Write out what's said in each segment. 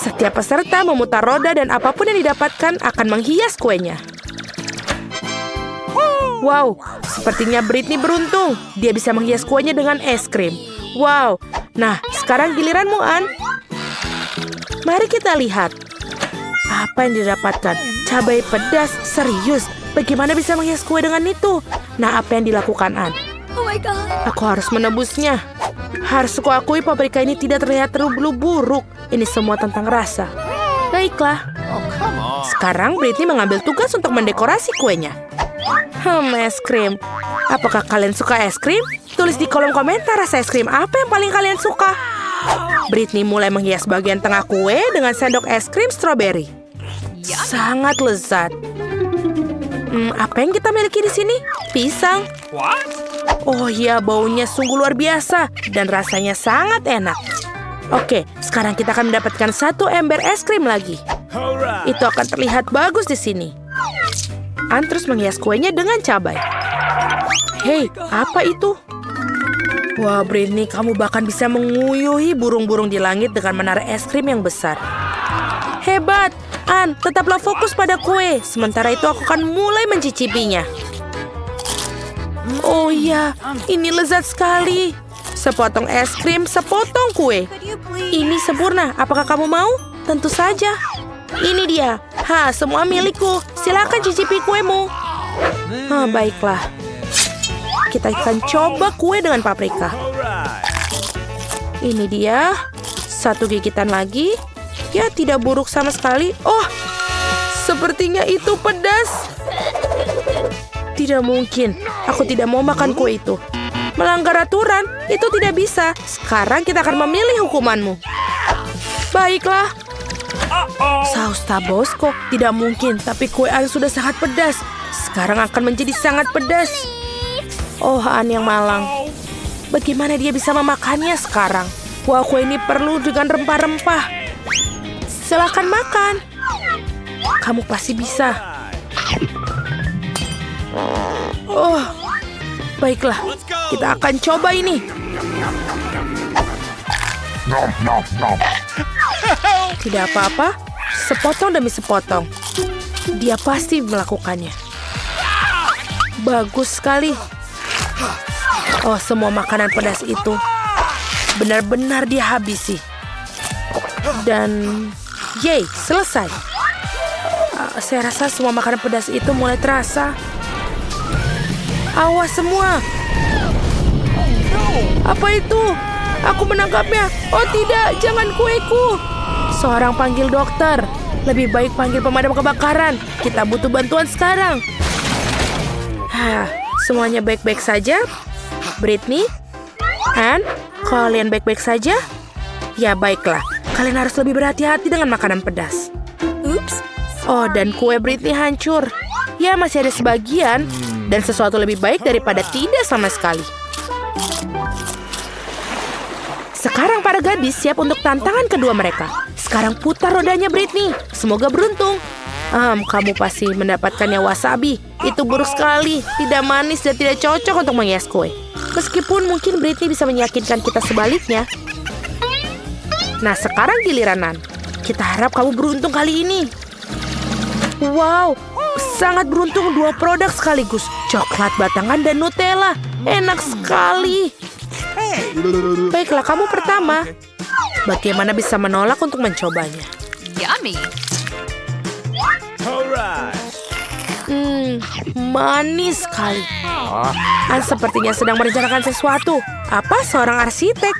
Setiap peserta memutar roda dan apapun yang didapatkan akan menghias kuenya. Wow, sepertinya Britney beruntung. Dia bisa menghias kuenya dengan es krim. Wow, nah sekarang giliranmu, Ann. Mari kita lihat. Apa yang didapatkan? Cabai pedas, serius. Bagaimana bisa menghias kue dengan itu? Nah, apa yang dilakukan Ann? Oh my God. Aku harus menebusnya. Harus kuakui paprika ini tidak terlihat terlalu buruk. Ini semua tentang rasa. Baiklah. Sekarang Britney mengambil tugas untuk mendekorasi kuenya. Es krim. Apakah kalian suka es krim? Tulis di kolom komentar rasa es krim apa yang paling kalian suka. Britney mulai menghias bagian tengah kue dengan sendok es krim stroberi. Sangat lezat. Apa yang kita miliki di sini? Pisang. Oh iya, baunya sungguh luar biasa dan rasanya sangat enak. Oke, sekarang kita akan mendapatkan 1 ember es krim lagi. Itu akan terlihat bagus di sini. Ann terus menghias kuenya dengan cabai. Hei, apa itu? Wah, Britney, kamu bahkan bisa menguyuhi burung-burung di langit dengan menara es krim yang besar. Hebat! Ann, tetaplah fokus pada kue. Sementara itu aku akan mulai mencicipinya. Oh iya, ini lezat sekali. Sepotong es krim, sepotong kue. Ini sempurna. Apakah kamu mau? Tentu saja. Ini dia. Semua milikku. Silakan cicipi kuemu. Baiklah. Kita akan coba kue dengan paprika. Ini dia. 1 gigitan lagi. Ya, tidak buruk sama sekali. Oh, sepertinya itu pedas. Tidak mungkin. Aku tidak mau makan kue itu. Melanggar aturan, itu tidak bisa. Sekarang kita akan memilih hukumanmu. Baiklah. Saus Tabasco, tidak mungkin. Tapi kue Ann sudah sangat pedas. Sekarang akan menjadi sangat pedas. Oh, Ann yang malang. Bagaimana dia bisa memakannya sekarang? Wah, kue ini perlu dengan rempah-rempah. Silakan makan. Kamu pasti bisa. Oh, baiklah. Kita akan coba ini. Tidak apa-apa. Sepotong demi sepotong. Dia pasti melakukannya. Bagus sekali. Oh, semua makanan pedas itu benar-benar dia habisi. Dan yay, selesai. Saya rasa semua makanan pedas itu mulai terasa. Awas semua. Apa itu? Aku menangkapnya. Oh tidak, jangan kueku. Seorang panggil dokter. Lebih baik panggil pemadam kebakaran. Kita butuh bantuan sekarang. Semuanya baik-baik saja? Britney? Ann? Kalian baik-baik saja? Ya baiklah. Kalian harus lebih berhati-hati dengan makanan pedas. Oops. Oh, dan kue Britney hancur. Ya, masih ada sebagian. Dan sesuatu lebih baik daripada tidak sama sekali. Sekarang para gadis siap untuk tantangan kedua mereka. Sekarang putar rodanya Britney. Semoga beruntung. Kamu pasti mendapatkannya wasabi. Itu buruk sekali. Tidak manis dan tidak cocok untuk menghias kue. Meskipun mungkin Britney bisa meyakinkan kita sebaliknya. Nah, sekarang giliran Ann. Kita harap kamu beruntung kali ini. Wow, sangat beruntung 2 produk sekaligus. Coklat batangan dan Nutella. Enak sekali. Baiklah, kamu pertama. Bagaimana bisa menolak untuk mencobanya? Yummy. Manis sekali. Ann sepertinya sedang merencanakan sesuatu. Apa seorang arsitek?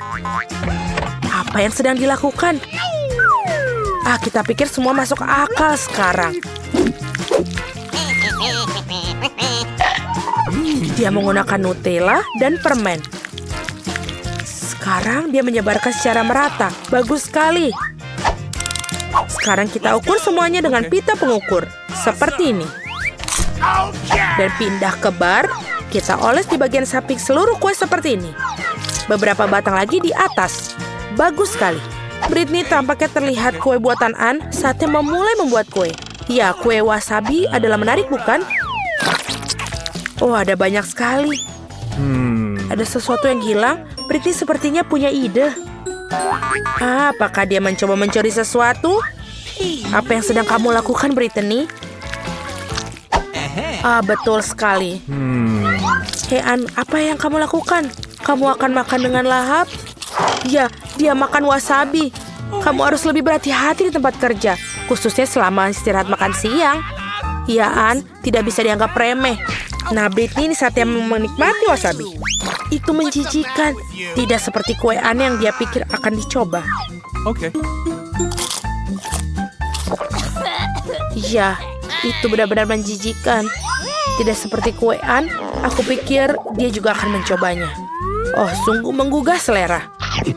Apa yang sedang dilakukan? Kita pikir semua masuk akal sekarang. Dia menggunakan Nutella dan permen. Sekarang dia menyebarkan secara merata. Bagus sekali. Sekarang kita ukur semuanya dengan pita pengukur. Seperti ini. Dan pindah ke bar. Kita oles di bagian samping seluruh kue seperti ini. Beberapa batang lagi di atas. Bagus sekali. Britney tampaknya terlihat kue buatan Ann saatnya memulai membuat kue. Ya, kue wasabi adalah menarik, bukan? Oh, ada banyak sekali. Ada sesuatu yang hilang. Britney sepertinya punya ide. Apakah dia mencoba mencuri sesuatu? Apa yang sedang kamu lakukan, Brittany? Betul sekali. Hei, Ann, apa yang kamu lakukan? Kamu akan makan dengan lahap? Ya, dia makan wasabi. Kamu harus lebih berhati-hati di tempat kerja, khususnya selama istirahat makan siang. Ya, Ann, tidak bisa dianggap remeh. Nah, Brittany ini saatnya menikmati wasabi. Itu menjijikan. Tidak seperti kue Ann yang dia pikir akan dicoba. Oke. Ya, itu benar-benar menjijikan. Tidak seperti kue Ann, aku pikir dia juga akan mencobanya. Oh, sungguh menggugah selera.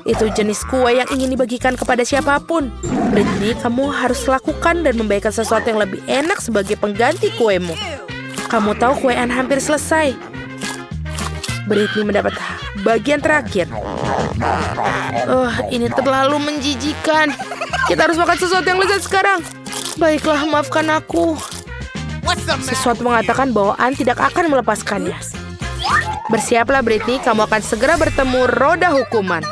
Itu jenis kue yang ingin dibagikan kepada siapapun. Brittany, kamu harus lakukan dan membagikan sesuatu yang lebih enak sebagai pengganti kuemu. Kamu tahu kue Ann hampir selesai. Brittany mendapat bagian terakhir. Ini terlalu menjijikan. Kita harus makan sesuatu yang lezat sekarang. Baiklah, maafkan aku. Sesuatu mengatakan bahwa Ann tidak akan melepaskannya. Bersiaplah, Brittany. Kamu akan segera bertemu roda hukuman.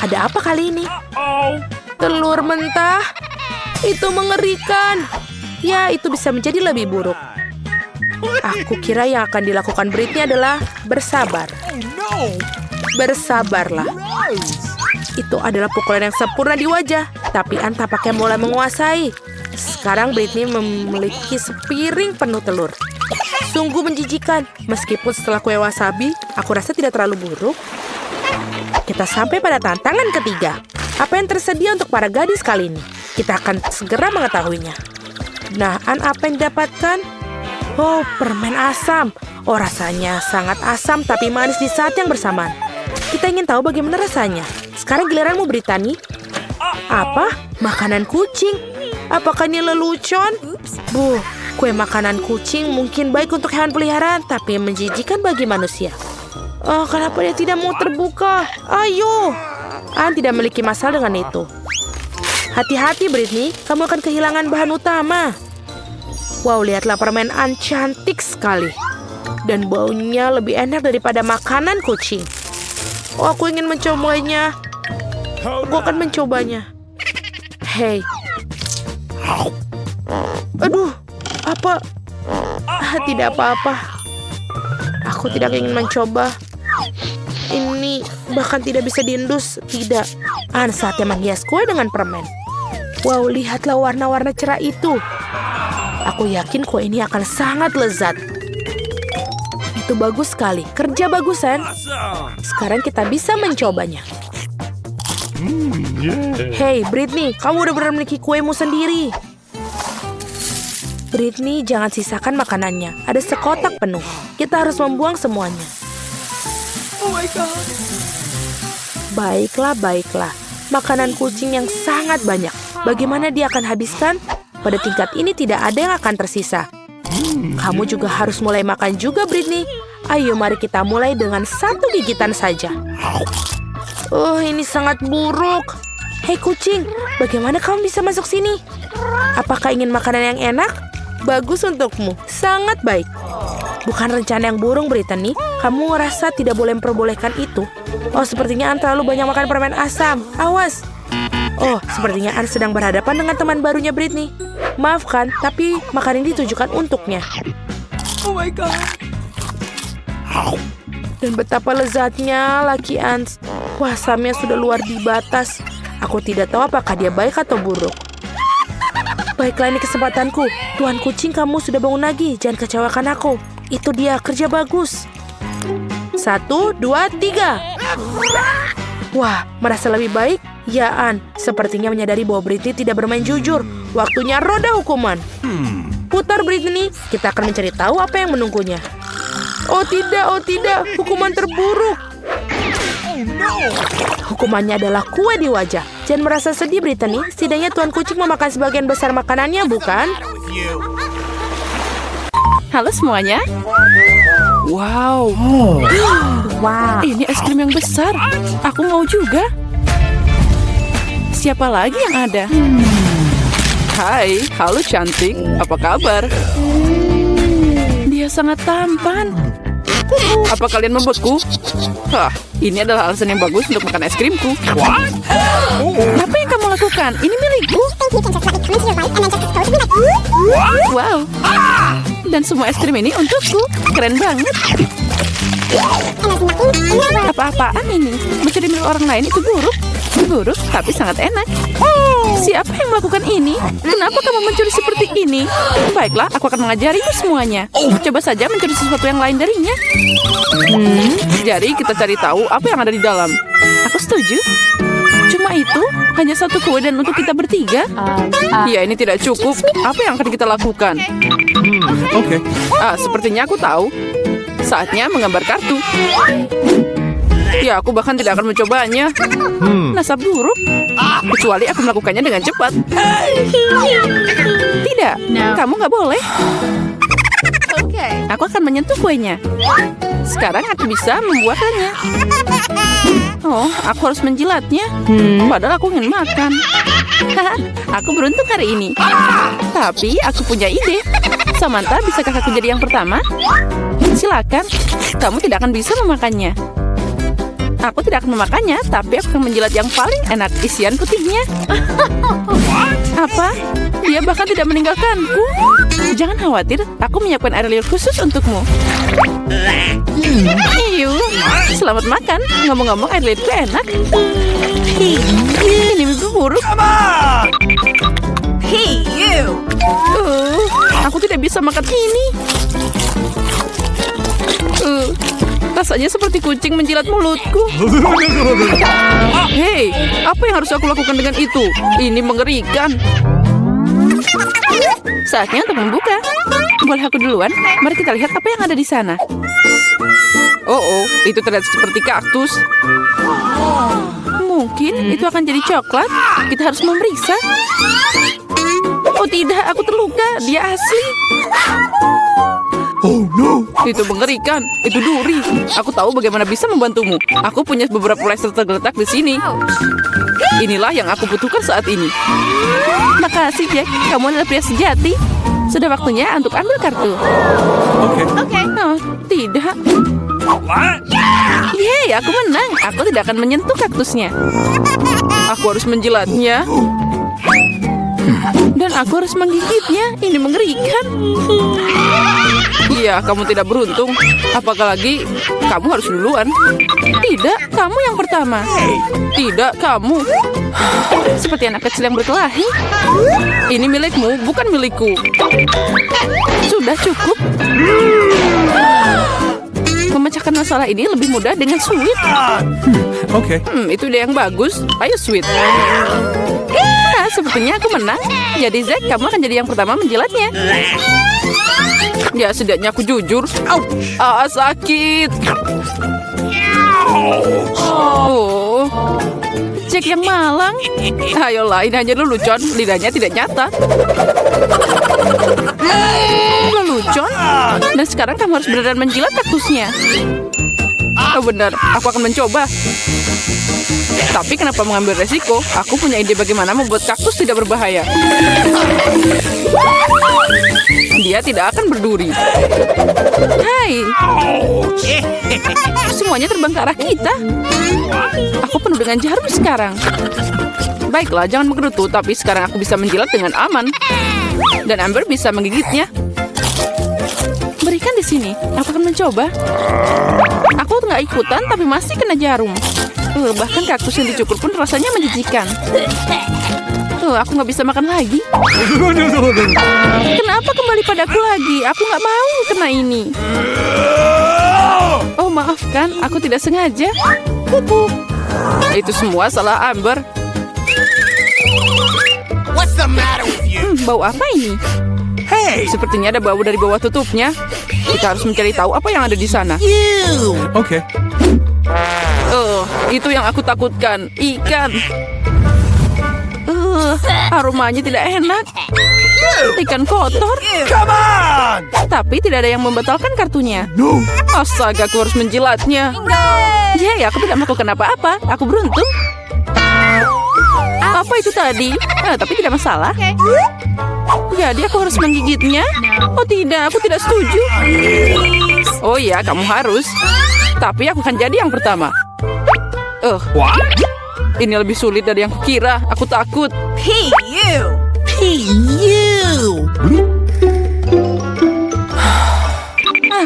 Ada apa kali ini? Telur mentah? Itu mengerikan. Ya, itu bisa menjadi lebih buruk. Aku kira yang akan dilakukan Brittany adalah bersabar. Bersabarlah. Itu adalah pukulan yang sempurna di wajah. Tapi Ann tampaknya mulai menguasai. Sekarang Brittany memiliki sepiring penuh telur. Sungguh menjijikan. Meskipun setelah kue wasabi, aku rasa tidak terlalu buruk. Kita sampai pada tantangan ketiga. Apa yang tersedia untuk para gadis kali ini? Kita akan segera mengetahuinya. Nah, Ann, apa yang didapatkan? Oh, permen asam. Oh, rasanya sangat asam tapi manis di saat yang bersamaan. Kita ingin tahu bagaimana rasanya. Sekarang giliranmu, Brittany. Apa? Makanan kucing? Apakah ini lelucon? Kue makanan kucing mungkin baik untuk hewan peliharaan, tapi menjijikan bagi manusia. Kenapa dia tidak mau terbuka? Ayo! Ann tidak memiliki masalah dengan itu. Hati-hati, Brittany. Kamu akan kehilangan bahan utama. Wow, lihatlah permen Ann cantik sekali. Dan baunya lebih enak daripada makanan kucing. Oh, aku ingin mencobanya. Aku akan mencobanya. Hei. Aduh, apa? Tidak apa-apa. Aku tidak ingin mencoba. Ini bahkan tidak bisa diendus. Tidak. Ann saatnya menghias kue dengan permen. Wow, lihatlah warna-warna cerah itu. Aku yakin kue ini akan sangat lezat. Itu bagus sekali. Kerja bagus, Ann. Sekarang kita bisa mencobanya. Hei, Brittany, kamu udah benar memiliki kuemu sendiri. Brittany, jangan sisakan makanannya. Ada sekotak penuh. Kita harus membuang semuanya. Oh my God. Baiklah. Makanan kucing yang sangat banyak. Bagaimana dia akan habiskan? Pada tingkat ini tidak ada yang akan tersisa. Kamu juga harus mulai makan juga, Brittany. Ayo, mari kita mulai dengan 1 gigitan saja. Ini sangat buruk. Hei kucing, bagaimana kamu bisa masuk sini? Apakah ingin makanan yang enak? Bagus untukmu, sangat baik. Bukan rencana yang burung, Brittany. Kamu merasa tidak boleh memperbolehkan itu. Oh, sepertinya Ann terlalu banyak makan permen asam. Awas. Oh, sepertinya Ann sedang berhadapan dengan teman barunya Brittany. Maafkan, tapi makanan ini ditujukan untuknya. Oh my God. Dan betapa lezatnya laki Ann. Wasamnya sudah luar di batas. Aku tidak tahu apakah dia baik atau buruk. Baiklah, ini kesempatanku. Tuan kucing, kamu sudah bangun lagi. Jangan kecewakan aku. Itu dia, kerja bagus. 1, 2, 3. Wah, merasa lebih baik? Ya, Ann. Sepertinya menyadari bahwa Brittany tidak bermain jujur. Waktunya roda hukuman. Putar, Brittany. Kita akan mencari tahu apa yang menunggunya. Oh tidak. Hukuman terburuk. Hukumannya adalah kue di wajah. Jangan merasa sedih, Brittany. Setidaknya Tuan Kucing memakan sebagian besar makanannya, bukan? Halo semuanya. Wow. Wow. Ini es krim yang besar. Aku mau juga. Siapa lagi yang ada? Hai, halo cantik. Apa kabar? Dia sangat tampan. Apa kalian membeku? Hah, ini adalah alasan yang bagus untuk makan es krimku. Apa yang kamu lakukan? Ini milikku. Wow. Dan semua es krim ini untukku. Keren banget. Apa-apaan ini? Mencuri milik orang lain itu buruk. Buruk, tapi sangat enak. Siapa yang melakukan ini? Kenapa kamu mencuri seperti ini? Baiklah, aku akan mengajarimu semuanya. Coba saja mencuri sesuatu yang lain darinya. Jadi kita cari tahu apa yang ada di dalam. Aku setuju. Cuma itu? Hanya satu kue dan untuk kita bertiga? Ya, ini tidak cukup. Apa yang akan kita lakukan? Okay. Sepertinya aku tahu. Saatnya menggambar kartu. Ya, aku bahkan tidak akan mencobanya. Nasab buruk. Kecuali aku melakukannya dengan cepat. Tidak, kamu nggak boleh. Okay. Aku akan menyentuh kuenya. Sekarang aku bisa membuatannya. Oh, aku harus menjilatnya. Padahal aku ingin makan. Aku beruntung hari ini. Tapi aku punya ide. Samantha, bisakah aku jadi yang pertama? Silakan. Kamu tidak akan bisa memakannya. Aku tidak akan memakannya, tapi aku akan menjilat yang paling enak isian putihnya. Apa? Dia bahkan tidak meninggalkanku. Jangan khawatir, aku menyiapkan air liur khusus untukmu. Iyu, selamat makan. Ngomong-ngomong, air liurku enak. Ini mimpi buruk. Hey, you! Aku tidak bisa makan ini. Rasanya seperti kucing menjilat mulutku. Hei, apa yang harus aku lakukan dengan itu? Ini mengerikan. Saatnya untuk membuka. Boleh aku duluan? Mari kita lihat apa yang ada di sana. Oh, itu terlihat seperti kaktus. Mungkin itu akan jadi coklat. Kita harus memeriksa. Oh tidak, aku terluka. Dia asli. Oh no. Itu mengerikan. Itu duri. Aku tahu bagaimana bisa membantumu. Aku punya beberapa plester tergeletak di sini. Inilah yang aku butuhkan saat ini. Makasih, Jack. Kamu adalah pria sejati. Sudah waktunya untuk ambil kartu. Okay. Oh, tidak. Yeay, aku menang. Aku tidak akan menyentuh kaktusnya. Aku harus menjilatnya. Dan aku harus menggigitnya. Ini mengerikan. Iya, kamu tidak beruntung. Apalagi kamu harus duluan. Tidak, kamu yang pertama. Tidak, kamu. Seperti anak kecil yang berkelahi. Ini milikmu, bukan milikku. Sudah cukup. Memecahkan masalah ini lebih mudah dengan sweet. Okay. Itu ide yang bagus. Ayo sweet. Sepertinya aku menang. Jadi Zack, kamu akan jadi yang pertama menjilatnya. Ya, setidaknya aku jujur. Sakit. Oh, Jack yang malang. Ayolah, ini hanya lelucon. Lidahnya tidak nyata. Lelucon? Dan sekarang kamu harus beneran menjilat kaktusnya. Oh benar, aku akan mencoba. Tapi kenapa mengambil resiko? Aku punya ide bagaimana membuat kaktus tidak berbahaya. Dia tidak akan berduri. Hai. Semuanya terbang ke arah kita. Aku penuh dengan jarum sekarang. Baiklah, jangan menggerutu. Tapi sekarang aku bisa menjilat dengan aman. Dan Amber bisa menggigitnya. Berikan di sini. Aku akan mencoba. Aku nggak ikutan, tapi masih kena jarum. Bahkan kaktus yang dicukur pun rasanya menjijikan. Aku nggak bisa makan lagi. Kenapa kembali padaku lagi? Aku nggak mau kena ini. Oh, maafkan. Aku tidak sengaja. Pupuk. Itu semua salah Amber. What's the matter with you? Bau apa ini? Hey. Sepertinya ada bau dari bawah tutupnya. Kita harus mencari tahu apa yang ada di sana. Okay. Itu yang aku takutkan. Ikan. Aromanya tidak enak. Ikan kotor. Come on! Tapi tidak ada yang membatalkan kartunya. No. Astaga, aku harus menjilatnya. Yeay, aku tidak melakukan apa-apa. Aku beruntung. Apa itu tadi? Tapi tidak masalah. Jadi aku harus menggigitnya? Oh tidak, aku tidak setuju. Oh iya, kamu harus. Tapi aku akan jadi yang pertama. What? Ini lebih sulit dari yang kukira. Aku takut. Hey, you!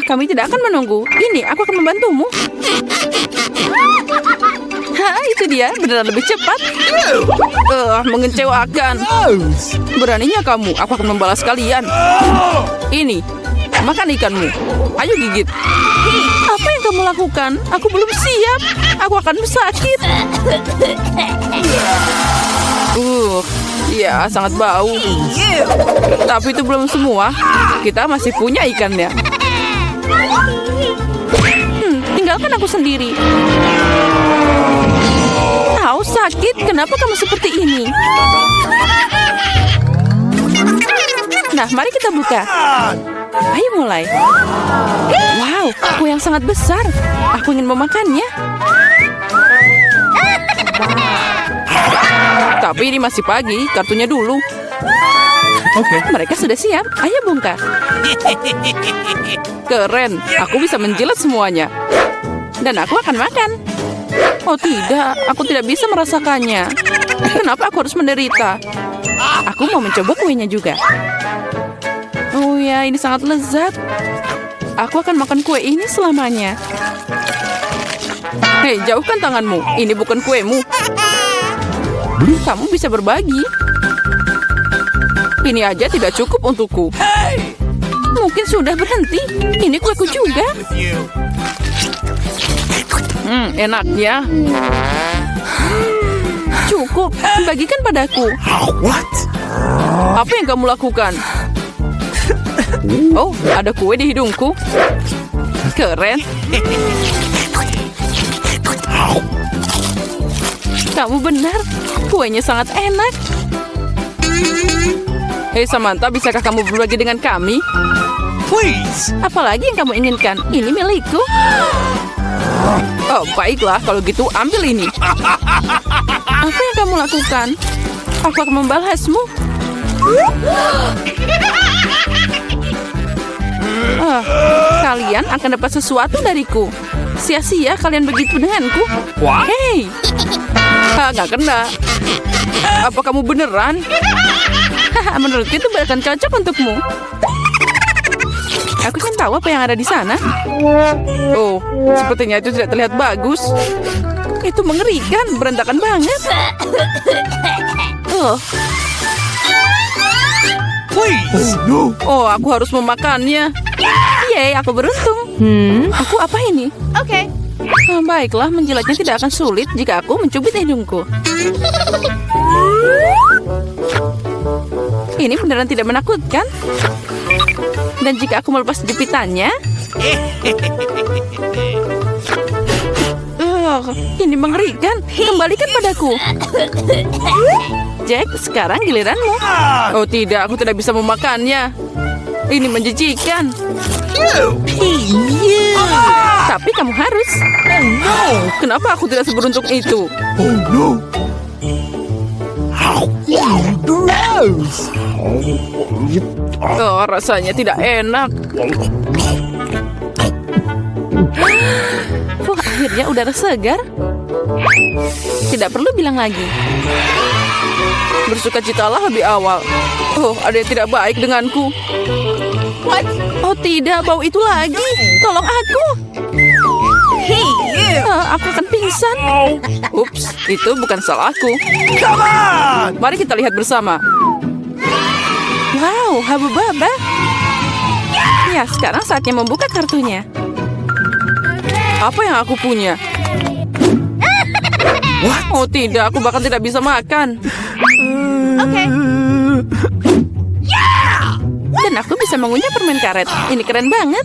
Kami tidak akan menunggu. Ini, aku akan membantumu. Itu dia. Beneran lebih cepat. Mengecewakan. Beraninya kamu. Aku akan membalas kalian. Ini. Makan ikanmu. Ayo gigit. Apa yang kamu lakukan? Aku belum siap. Aku akan sakit. Ya, sangat bau. Tapi itu belum semua. Kita masih punya ikannya. Tinggalkan aku sendiri. Tahu sakit. Kenapa kamu seperti ini? Nah, mari kita buka. Ayo mulai. Wow, kue yang sangat besar. Aku ingin memakannya. Tapi ini masih pagi, kartunya dulu. Oke. Mereka sudah siap. Ayo bongkar. Keren, aku bisa menjilat semuanya. Dan aku akan makan. Oh tidak, aku tidak bisa merasakannya. Kenapa aku harus menderita? Aku mau mencoba kuenya juga. Oh ya, ini sangat lezat. Aku akan makan kue ini selamanya. Hei, jauhkan tanganmu. Ini bukan kuemu. Kamu bisa berbagi. Ini aja tidak cukup untukku. Mungkin sudah berhenti. Ini kueku juga. With you. Enaknya. Cukup, bagikan padaku. What? Apa yang kamu lakukan? Oh, ada kue di hidungku. Keren. Kamu benar, kuenya sangat enak. Hei Samantha, bisakah kamu berbagi dengan kami? Please. Apalagi yang kamu inginkan? Ini milikku. Oh, baiklah. Kalau gitu, ambil ini. Apa yang kamu lakukan? Aku akan membalasmu. Kalian akan dapat sesuatu dariku. Sia-sia kalian begitu denganku. What? Hei, nggak kena. Apa kamu beneran? Menurutku itu bahkan cocok untukmu. Aku kan tahu apa yang ada di sana. Oh, sepertinya itu tidak terlihat bagus. Itu mengerikan, berantakan banget. Please. Oh, no. Oh, aku harus memakannya. Yeay, aku beruntung. Aku apa ini? Okay. Baiklah, menjilatnya tidak akan sulit jika aku mencubit hidungku. Ini beneran tidak menakutkan. Dan jika aku melepas jepitannya... ini mengerikan. Kembalikan padaku. Jack, sekarang giliranmu. Oh tidak, aku tidak bisa memakannya. Ini menjijikan. Tapi kamu harus. Oh no. Kenapa aku tidak seberuntung itu? Oh no. Gross. Oh, rasanya tidak enak. Akhirnya udara segar. Tidak perlu bilang lagi. Bersukacitalah lebih awal. Oh, ada yang tidak baik denganku. What? Oh tidak, bau itu lagi. Tolong aku. Hey, you! Aku akan pingsan. Ups, itu bukan salahku. Come on! Mari kita lihat bersama. Wow, Habubaba. Ya, sekarang saatnya membuka kartunya. Apa yang aku punya? Oh tidak, aku bahkan tidak bisa makan. Okay. Dan aku bisa mengunyah permen karet. Ini keren banget.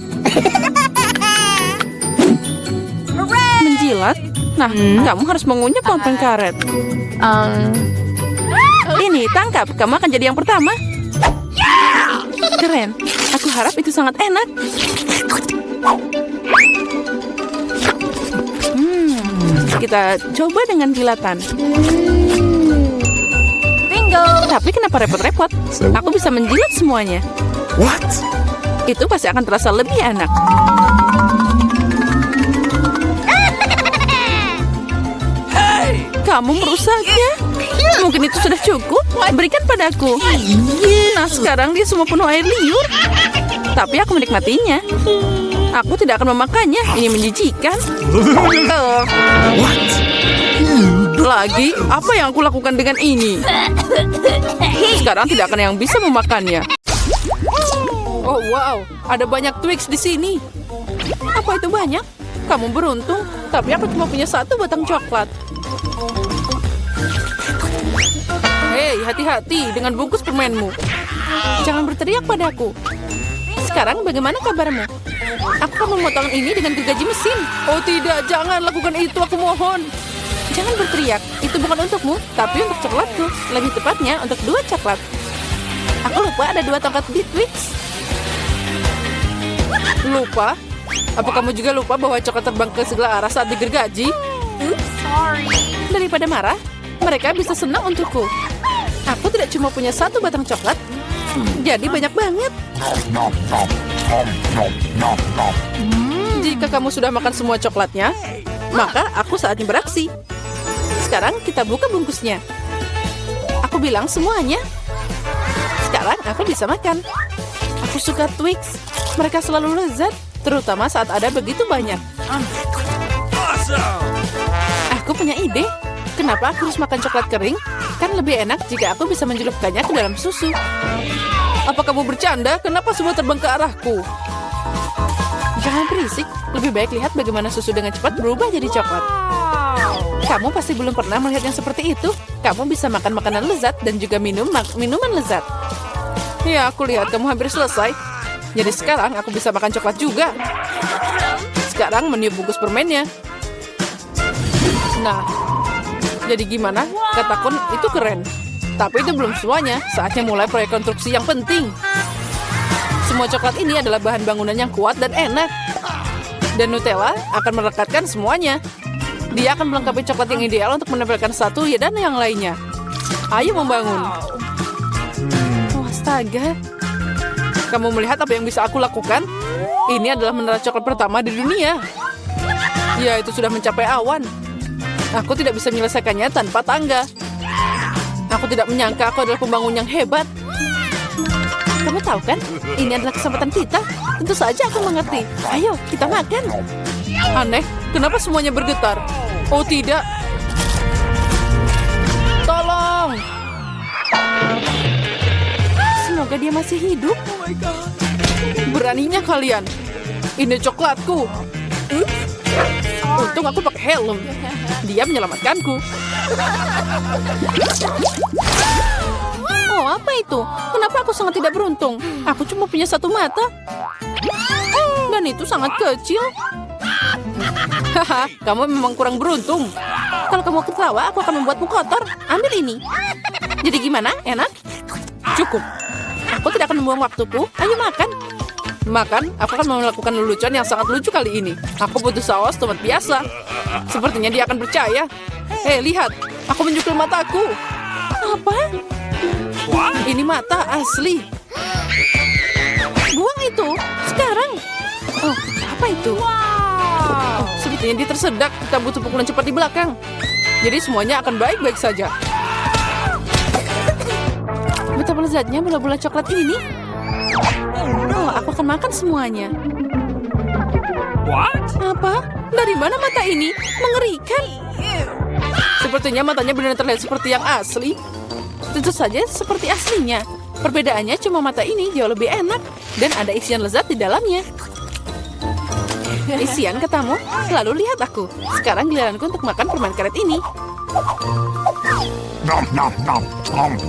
Menjilat? Nah, kamu harus mengunyah permen karet. Ini, tangkap. Kamu akan jadi yang pertama. Keren. Aku harap itu sangat enak. Kita coba dengan jilatan. Bingo. Tapi kenapa repot-repot? Aku bisa menjilat semuanya. What? Itu pasti akan terasa lebih enak. Kamu merusaknya. Mungkin itu sudah cukup. Berikan padaku. Nah, sekarang dia semua penuh air liur. Tapi aku menikmatinya. Aku tidak akan memakannya. Ini menjijikan. Lagi, apa yang aku lakukan dengan ini? Sekarang tidak akan yang bisa memakannya. Oh wow, ada banyak Twix di sini. Apa itu banyak? Kamu beruntung, tapi aku cuma punya satu batang coklat. Hei, hati-hati dengan bungkus permenmu. Jangan berteriak padaku. Sekarang bagaimana kabarmu? Aku akan memotong ini dengan gergaji mesin. Oh tidak, jangan lakukan itu, aku mohon. Jangan berteriak, itu bukan untukmu, tapi untuk coklatku. Lebih tepatnya, untuk 2 coklat. Aku lupa ada 2 tongkat di Twix. Lupa? Apa kamu juga lupa bahwa coklat terbang ke segala arah saat digergaji? Daripada marah, mereka bisa senang untukku. Aku tidak cuma punya 1 batang coklat, jadi banyak banget. Jika kamu sudah makan semua coklatnya, maka aku saatnya beraksi. Sekarang kita buka bungkusnya. Aku bilang semuanya. Sekarang aku bisa makan. Aku suka Twix. Mereka selalu lezat, terutama saat ada begitu banyak. Aku punya ide. Kenapa aku harus makan coklat kering? Kan lebih enak jika aku bisa mencelupkannya ke dalam susu. Apa kamu bercanda? Kenapa semua terbang ke arahku? Jangan berisik. Lebih baik lihat bagaimana susu dengan cepat berubah jadi coklat. Kamu pasti belum pernah melihat yang seperti itu. Kamu bisa makan makanan lezat dan juga minuman lezat. Ya, aku lihat kamu hampir selesai. Jadi sekarang aku bisa makan coklat juga. Sekarang meniup bungkus permennya. Nah, jadi gimana? Katakan itu keren. Tapi itu belum semuanya. Saatnya mulai proyek konstruksi yang penting. Semua coklat ini adalah bahan bangunan yang kuat dan enak. Dan Nutella akan merekatkan semuanya. Dia akan melengkapi coklat yang ideal untuk menempelkan satu dan yang lainnya. Ayo membangun. Oh, astaga. Kamu melihat apa yang bisa aku lakukan? Ini adalah menara coklat pertama di dunia. Ya, itu sudah mencapai awan. Aku tidak bisa menyelesaikannya tanpa tangga. Aku tidak menyangka aku adalah pembangun yang hebat. Kamu tahu kan? Ini adalah kesempatan kita. Tentu saja aku mengerti. Ayo, kita makan. Aneh, kenapa semuanya bergetar? Oh tidak. Tolong. Semoga dia masih hidup. Beraninya kalian. Ini coklatku. Untung aku pakai helm. Dia menyelamatkanku. Oh, apa itu? Kenapa aku sangat tidak beruntung? Aku cuma punya 1 mata. Dan itu sangat kecil. Haha, kamu memang kurang beruntung. Kalau kamu ketawa, aku akan membuatmu kotor. Ambil ini. Jadi gimana? Enak? Cukup. Aku tidak akan membuang waktuku. Ayo makan. Makan, aku akan melakukan lelucon yang sangat lucu kali ini. Aku butuh saus tomat biasa. Sepertinya dia akan percaya. Hei, lihat. Aku menjukul mataku. Apa? Ini mata asli. Buang itu. Sekarang. Oh, apa itu? Oh, sepertinya dia tersedak. Kita butuh pukulan cepat di belakang. Jadi semuanya akan baik-baik saja. Betapa lezatnya bola-bola coklat ini. Oh, aku akan makan semuanya. Apa? Dari mana mata ini? Mengerikan. Sepertinya matanya benar terlihat seperti yang asli. Tentu saja seperti aslinya. Perbedaannya cuma mata ini jauh lebih enak. Dan ada isian lezat di dalamnya. Isian katamu? Lalu lihat aku. Sekarang giliranku untuk makan permen karet ini.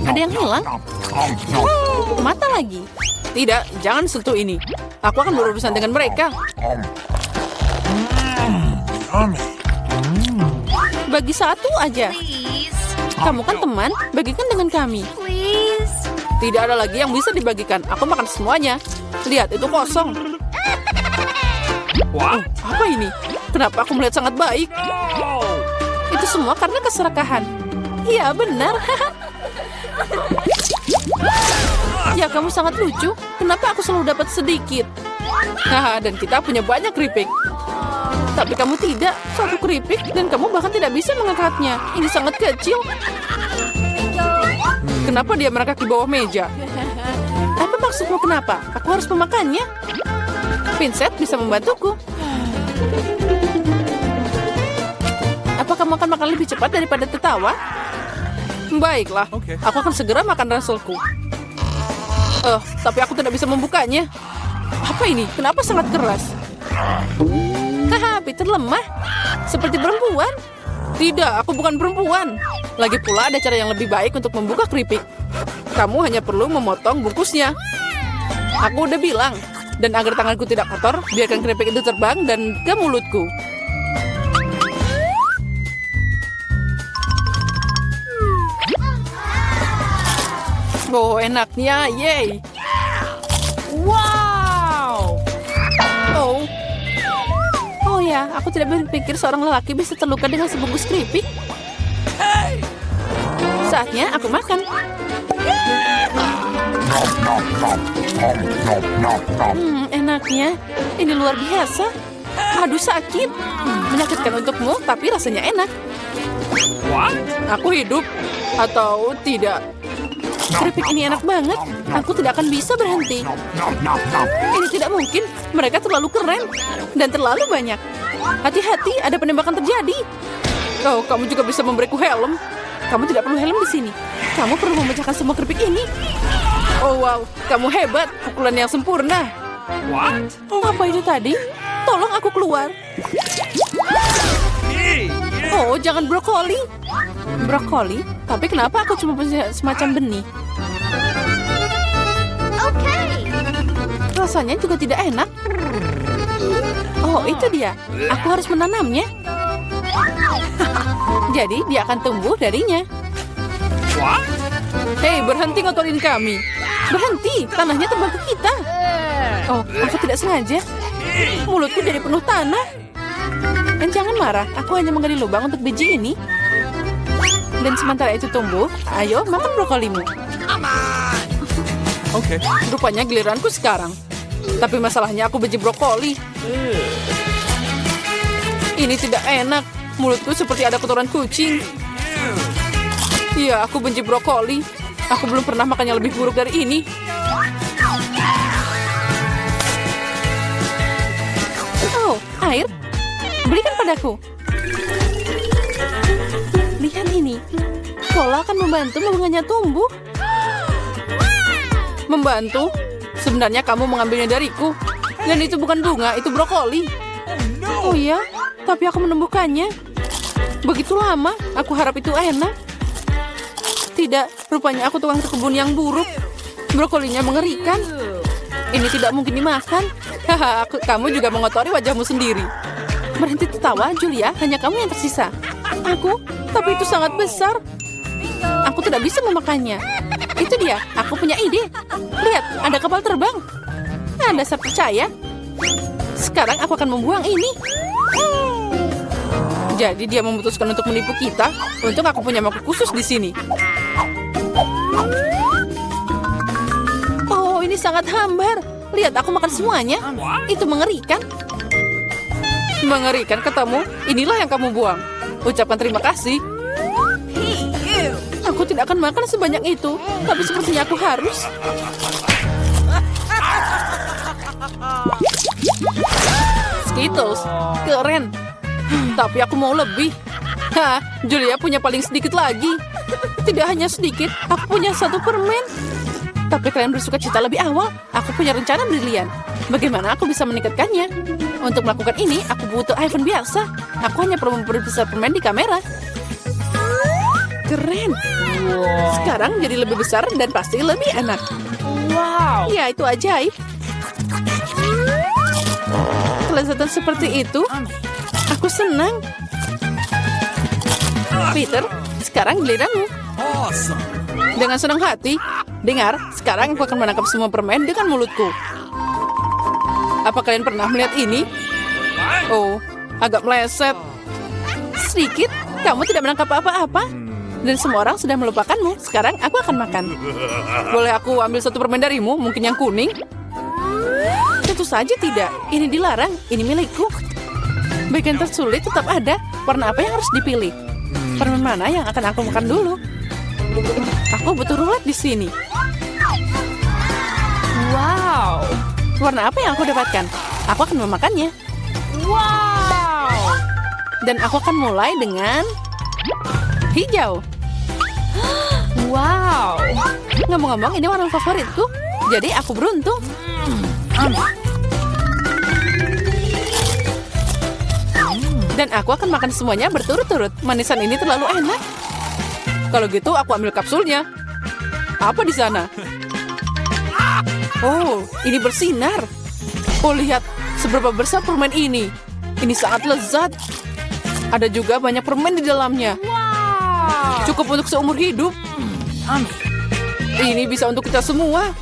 Ada yang hilang? Mata lagi. Tidak, jangan sentuh ini. Aku akan berurusan dengan mereka. Bagi 1 aja. Kamu kan teman, bagikan dengan kami. Tidak ada lagi yang bisa dibagikan. Aku makan semuanya. Lihat, itu kosong. Oh, apa ini? Kenapa aku melihat sangat baik? Itu semua karena keserakahan. Iya, benar. Ya, kamu sangat lucu. Kenapa aku selalu dapat sedikit? Haha, dan kita punya banyak keripik. Tapi kamu tidak. Satu keripik dan kamu bahkan tidak bisa mengangkatnya. Ini sangat kecil. Kenapa dia merangkak di bawah meja? Apa maksudmu kenapa? Aku harus memakannya. Vincent bisa membantuku. Apa kamu akan makan lebih cepat daripada tertawa? Baiklah, aku akan segera makan rasulku. Tapi aku tidak bisa membukanya. Apa ini? Kenapa sangat keras? Haha, Peter lemah. Seperti perempuan. Tidak, aku bukan perempuan. Lagi pula ada cara yang lebih baik untuk membuka keripik. Kamu hanya perlu memotong bungkusnya. Aku udah bilang. Dan agar tanganku tidak kotor, biarkan keripik itu terbang dan ke mulutku. Oh, enaknya. Yeay. Wow. Oh ya, aku tidak berpikir seorang lelaki bisa terluka dengan sebungkus keripik. Saatnya aku makan. Enaknya. Ini luar biasa. Aduh, sakit. Menyakitkan untukmu, tapi rasanya enak. Aku hidup atau tidak? Keripik ini enak banget. Aku tidak akan bisa berhenti. Ini tidak mungkin. Mereka terlalu keren dan terlalu banyak. Hati-hati, ada penembakan terjadi. Oh, kamu juga bisa memberiku helm. Kamu tidak perlu helm di sini. Kamu perlu memecahkan semua keripik ini. Oh wow, kamu hebat. Pukulan yang sempurna. Apa itu tadi? Tolong aku keluar. Oh, jangan brokoli. Brokoli? Tapi kenapa aku cuma punya semacam benih? Rasanya juga tidak enak. Oh, itu dia. Aku harus menanamnya. Jadi dia akan tumbuh darinya. Hei, berhenti ngotorin kami. Berhenti, tanahnya terbang ke kita. Oh, aku tidak sengaja. Mulutku jadi penuh tanah. Dan jangan marah, aku hanya menggali lubang untuk biji ini. Dan sementara itu tumbuh, ayo makan brokolimu. Okay. Rupanya giliranku sekarang. Tapi masalahnya aku benci brokoli. Ini tidak enak. Mulutku seperti ada kotoran kucing. Iya, aku benci brokoli. Aku belum pernah makan yang lebih buruk dari ini. Oh, air. Berikan padaku. Lihat ini. Pola akan membantu bunganya tumbuh. Membantu? Sebenarnya kamu mengambilnya dariku. Dan itu bukan bunga, itu brokoli. Oh iya, tapi aku menumbuhkannya. Begitu lama, aku harap itu enak. Tidak, rupanya aku tukang kebun yang buruk. Brokolinya mengerikan. Ini tidak mungkin dimakan. Haha, kamu juga mengotori wajahmu sendiri. Berhenti tertawa, Julia. Hanya kamu yang tersisa. Aku? Tapi itu sangat besar. Aku tidak bisa memakannya. Itu dia, aku punya ide. Lihat, ada kapal terbang. Anda saya percaya. Sekarang aku akan membuang ini. Jadi dia memutuskan untuk menipu kita. Untung aku punya mangkuk khusus di sini. Oh, ini sangat hambar. Lihat, aku makan semuanya. Itu mengerikan. Mengerikan katamu? Inilah yang kamu buang. Ucapkan terima kasih. Aku tidak akan makan sebanyak itu. Tapi sepertinya aku harus. Skittles, keren. Tapi aku mau lebih. Hah, Julia punya paling sedikit lagi. Tidak hanya sedikit, aku punya satu permen. Tapi kalian bersuka cita lebih awal. Aku punya rencana brilian. Bagaimana aku bisa meningkatkannya? Untuk melakukan ini, aku butuh iPhone biasa. Aku hanya perlu memperbesar permen di kamera. Keren. Sekarang jadi lebih besar dan pasti lebih enak. Wow. Ya, itu ajaib. Kelezatan seperti itu, aku senang. Peter, sekarang giliranmu. Awesome. Dengan senang hati. Dengar, sekarang aku akan menangkap semua permen dengan mulutku. Apa kalian pernah melihat ini? Oh, agak meleset. Sedikit, kamu tidak menangkap apa-apa. Dan semua orang sudah melupakanmu. Sekarang aku akan makan. Boleh aku ambil satu permen darimu? Mungkin yang kuning? Tentu saja tidak. Ini dilarang. Ini milikku. Bagian tersulit tetap ada. Warna apa yang harus dipilih? Permen mana yang akan aku makan dulu? Aku butuh rulet di sini. Wow. Warna apa yang aku dapatkan? Aku akan memakannya. Wow. Dan aku akan mulai dengan hijau. Wow. Ngomong-ngomong, ini warna favoritku. Jadi aku beruntung. Dan aku akan makan semuanya berturut-turut. Manisan ini terlalu enak. Kalau gitu, aku ambil kapsulnya. Apa di sana? Oh, ini bersinar. Oh, lihat seberapa besar permen ini. Ini sangat lezat. Ada juga banyak permen di dalamnya. Wow. Cukup untuk seumur hidup. Ini bisa untuk kita semua.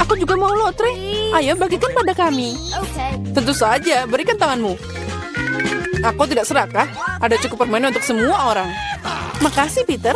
Aku juga mau lotre. Ayo bagikan pada kami. Okay. Tentu saja, berikan tanganmu. Aku tidak serakah. Ada cukup permen untuk semua orang. Makasih, Peter.